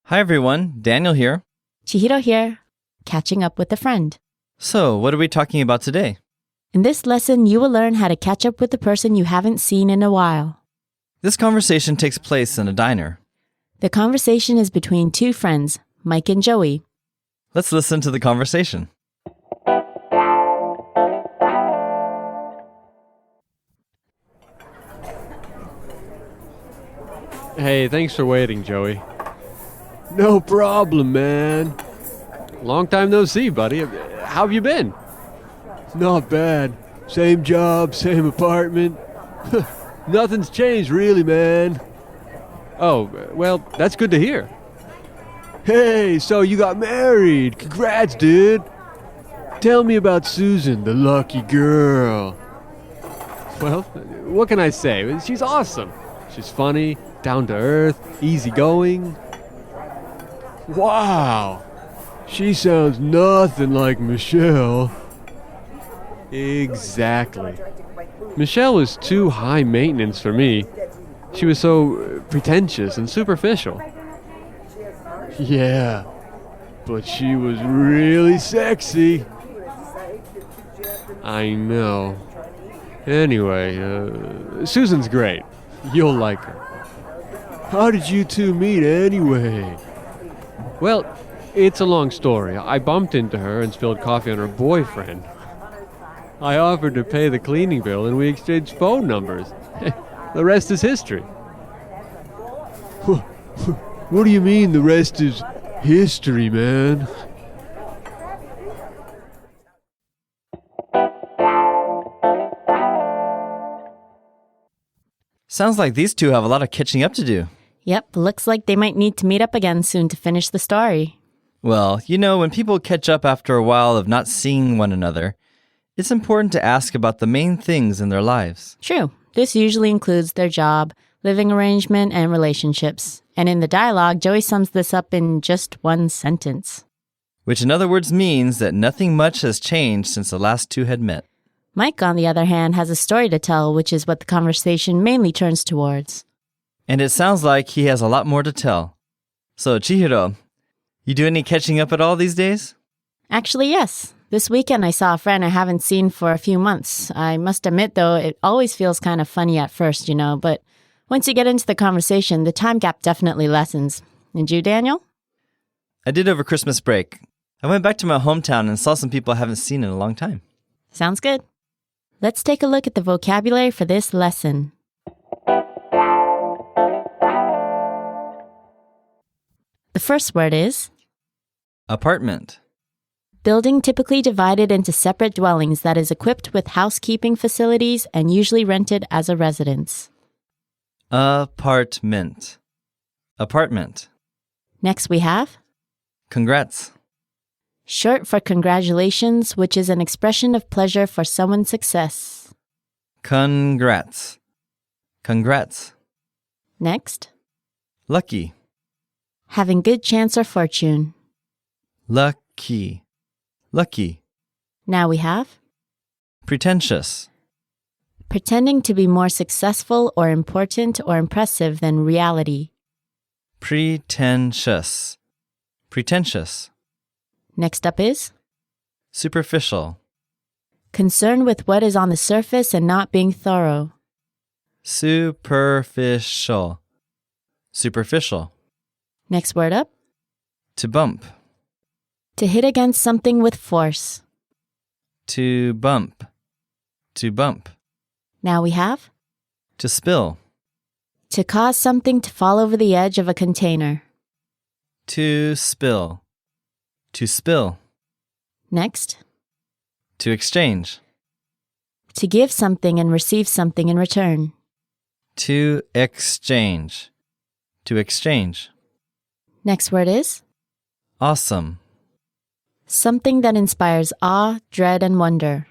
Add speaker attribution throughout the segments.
Speaker 1: Hi everyone, Daniel here.
Speaker 2: Chihiro here, catching up with a friend.
Speaker 1: So, what are we talking about today?
Speaker 2: In this lesson, you will learn how to catch up with the person you haven't seen in a while.
Speaker 1: This conversation takes place in a diner.
Speaker 2: The conversation is between two friends, Mike and Joey.
Speaker 1: Let's listen to the conversation.
Speaker 3: Hey, thanks for waiting, Joey.
Speaker 4: No problem, man.
Speaker 3: Long time no see, buddy. How have you been?
Speaker 4: Not bad. Same job, same apartment. Nothing's changed really, man.
Speaker 3: Oh, well, that's good to hear.
Speaker 4: Hey, so you got married. Congrats, dude. Tell me about Susan, the lucky girl.
Speaker 3: Well, what can I say? She's awesome. She's funny, down to earth, easygoing.
Speaker 4: Wow. She sounds nothing like Michelle.
Speaker 3: Exactly. Michelle was too high maintenance for me. She was so pretentious and superficial.
Speaker 4: Yeah, but she was really sexy.
Speaker 3: I know. Anyway, Susan's great. You'll like her.
Speaker 4: How did you two meet anyway?
Speaker 3: Well, it's a long story. I bumped into her and spilled coffee on her boyfriend. I offered to pay the cleaning bill and we exchanged phone numbers. The rest is history.
Speaker 4: What do you mean the rest is history, man?
Speaker 1: Sounds like these two have a lot of catching up to do.
Speaker 2: Yep, looks like they might need to meet up again soon to finish the story.
Speaker 1: Well, when people catch up after a while of not seeing one another, it's important to ask about the main things in their lives.
Speaker 2: True. This usually includes their job, living arrangement, and relationships. And in the dialogue, Joey sums this up in just one sentence.
Speaker 1: Which in other words means that nothing much has changed since the last two had met.
Speaker 2: Mike, on the other hand, has a story to tell, which is what the conversation mainly turns towards.
Speaker 1: And it sounds like he has a lot more to tell. So, Chihiro, you do any catching up at all these days?
Speaker 2: Actually, yes. This weekend I saw a friend I haven't seen for a few months. I must admit, though, it always feels kind of funny at first, but once you get into the conversation, the time gap definitely lessens. And you, Daniel?
Speaker 1: I did over Christmas break. I went back to my hometown and saw some people I haven't seen in a long time.
Speaker 2: Sounds good. Let's take a look at the vocabulary for this lesson. The first word is
Speaker 1: Apartment.
Speaker 2: building typically divided into separate dwellings that is equipped with housekeeping facilities and usually rented as a residence.
Speaker 1: Apartment. Apartment.
Speaker 2: Next we have
Speaker 1: Congrats.
Speaker 2: short for congratulations, which is an expression of pleasure for someone's success.
Speaker 1: Congrats. Congrats.
Speaker 2: Next,
Speaker 1: Lucky.
Speaker 2: having good chance or fortune.
Speaker 1: Lucky. Lucky.
Speaker 2: Now we have
Speaker 1: Pretentious.
Speaker 2: pretending to be more successful or important or impressive than reality.
Speaker 1: Pretentious. Pretentious.
Speaker 2: Next up is
Speaker 1: Superficial.
Speaker 2: concerned with what is on the surface and not being thorough.
Speaker 1: Superficial. Superficial.
Speaker 2: Next word up,
Speaker 1: To bump.
Speaker 2: to hit against something with force.
Speaker 1: To bump. To bump.
Speaker 2: Now we have
Speaker 1: To spill.
Speaker 2: to cause something to fall over the edge of a container.
Speaker 1: To spill. To spill.
Speaker 2: Next,
Speaker 1: To exchange.
Speaker 2: to give something and receive something in return.
Speaker 1: To exchange. To exchange.
Speaker 2: Next word is
Speaker 1: Awesome.
Speaker 2: something that inspires awe, dread, and wonder.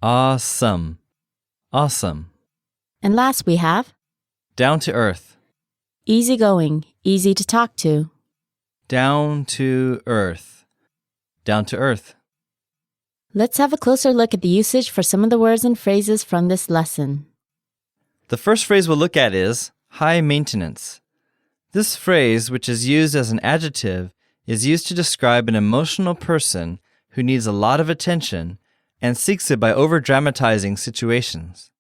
Speaker 1: Awesome. Awesome.
Speaker 2: And last we have
Speaker 1: Down to earth.
Speaker 2: easygoing, easy to talk to.
Speaker 1: Down to earth. Down to earth.
Speaker 2: Let's have a closer look at the usage for some of the words and phrases from this lesson.
Speaker 1: The first phrase we'll look at is high maintenance. This phrase, which is used as an adjective, is used to describe an emotional person who needs a lot of attention and seeks it by over-dramatizing situations.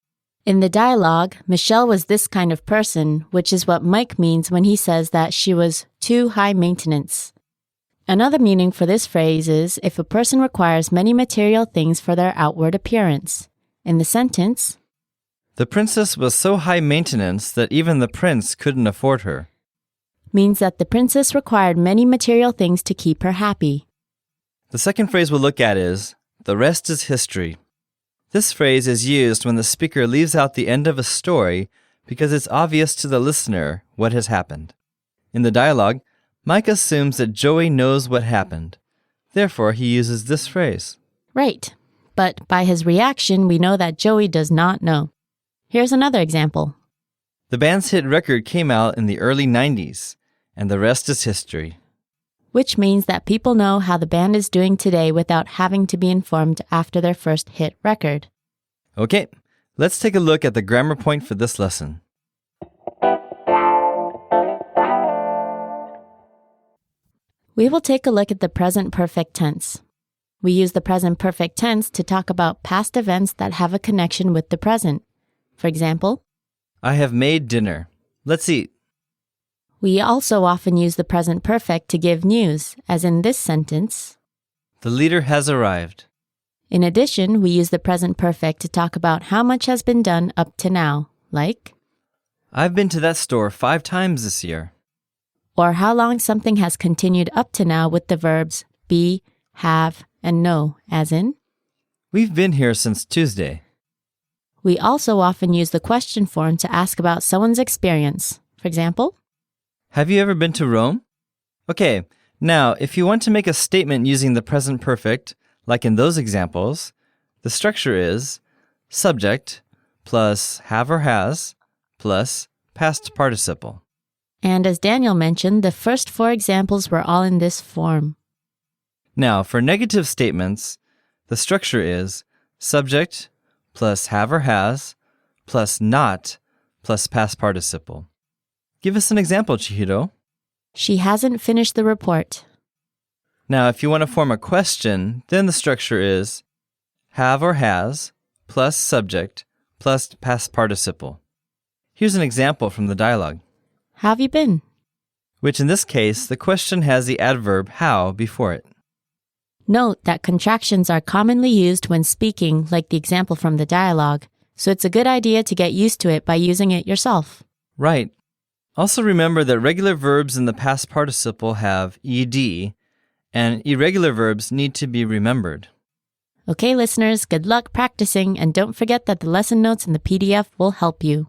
Speaker 2: In the dialogue, Michelle was this kind of person, which is what Mike means when he says that she was too high maintenance. Another meaning for this phrase is if a person requires many material things for their outward appearance. In the sentence,
Speaker 1: The princess was so high maintenance that even the prince couldn't afford her.
Speaker 2: means that the princess required many material things to keep her happy.
Speaker 1: The second phrase we'll look at is, the rest is history. This phrase is used when the speaker leaves out the end of a story because it's obvious to the listener what has happened. In the dialogue, Mike assumes that Joey knows what happened. Therefore, he uses this phrase.
Speaker 2: Right, but by his reaction, we know that Joey does not know. Here's another example.
Speaker 1: The band's hit record came out in the early 90s, and the rest is history.
Speaker 2: Which means that people know how the band is doing today without having to be informed after their first hit record.
Speaker 1: Okay, let's take a look at the grammar point for this lesson.
Speaker 2: We will take a look at the present perfect tense. We use the present perfect tense to talk about past events that have a connection with the present. For example,
Speaker 1: I have made dinner. Let's eat.
Speaker 2: we also often use the present perfect to give news, as in this sentence.
Speaker 1: The leader has arrived.
Speaker 2: In addition, we use the present perfect to talk about how much has been done up to now, like,
Speaker 1: I've been to that store 5 times this year.
Speaker 2: or how long something has continued up to now with the verbs be, have, and know, as in.
Speaker 1: We've been here since Tuesday.
Speaker 2: We also often use the question form to ask about someone's experience. For example,
Speaker 1: Have you ever been to Rome? Okay, now if you want to make a statement using the present perfect, like in those examples, the structure is subject plus have or has plus past participle.
Speaker 2: and as Daniel mentioned, the first 4 examples were all in this form.
Speaker 1: Now, for negative statements, the structure is subject plus have or has plus not plus past participle. Give us an example, Chihiro.
Speaker 2: She hasn't finished the report.
Speaker 1: Now, if you want to form a question, then the structure is have or has plus subject plus past participle. Here's an example from the dialogue,
Speaker 2: How have you been?
Speaker 1: which in this case, the question has the adverb how before it.
Speaker 2: Note that contractions are commonly used when speaking, like the example from the dialogue, so it's a good idea to get used to it by using it yourself.
Speaker 1: Right. Also remember that regular verbs in the past participle have ed, and irregular verbs need to be remembered.
Speaker 2: Okay, listeners, good luck practicing, and don't forget that the lesson notes in the PDF will help you.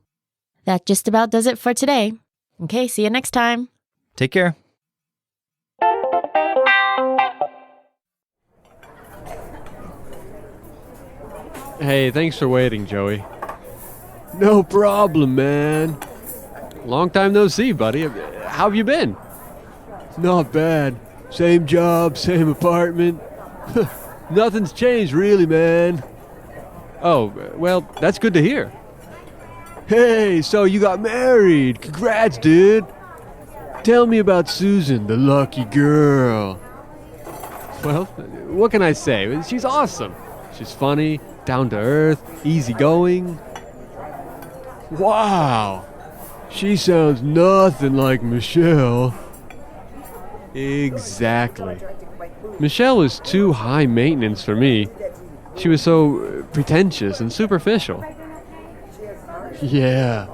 Speaker 2: That just about does it for today. Okay, see you next time.
Speaker 1: Take care.
Speaker 3: Hey, thanks for waiting, Joey.
Speaker 4: No problem, man.
Speaker 3: Long time no see, buddy. How have you been?
Speaker 4: Not bad. Same job, same apartment. Nothing's changed really, man.
Speaker 3: Oh, well, that's good to hear.
Speaker 4: Hey, so you got married. Congrats, dude. Tell me about Susan, the lucky girl.
Speaker 3: Well, what can I say? She's awesome. She's funny, down to earth, easygoing.
Speaker 4: Wow. She sounds nothing like Michelle.
Speaker 3: Exactly. Michelle was too high maintenance for me. She was so pretentious and superficial.
Speaker 4: Yeah,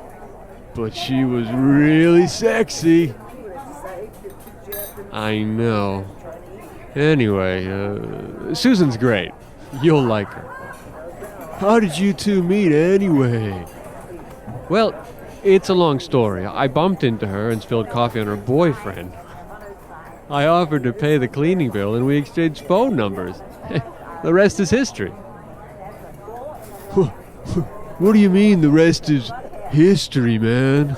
Speaker 4: but she was really sexy.
Speaker 3: I know. Anyway, Susan's great. You'll like her.
Speaker 4: How did you two meet anyway?
Speaker 3: Well, it's a long story. I bumped into her and spilled coffee on her boyfriend. I offered to pay the cleaning bill and we exchanged phone numbers. The rest is history.
Speaker 4: What do you mean the rest is history, man?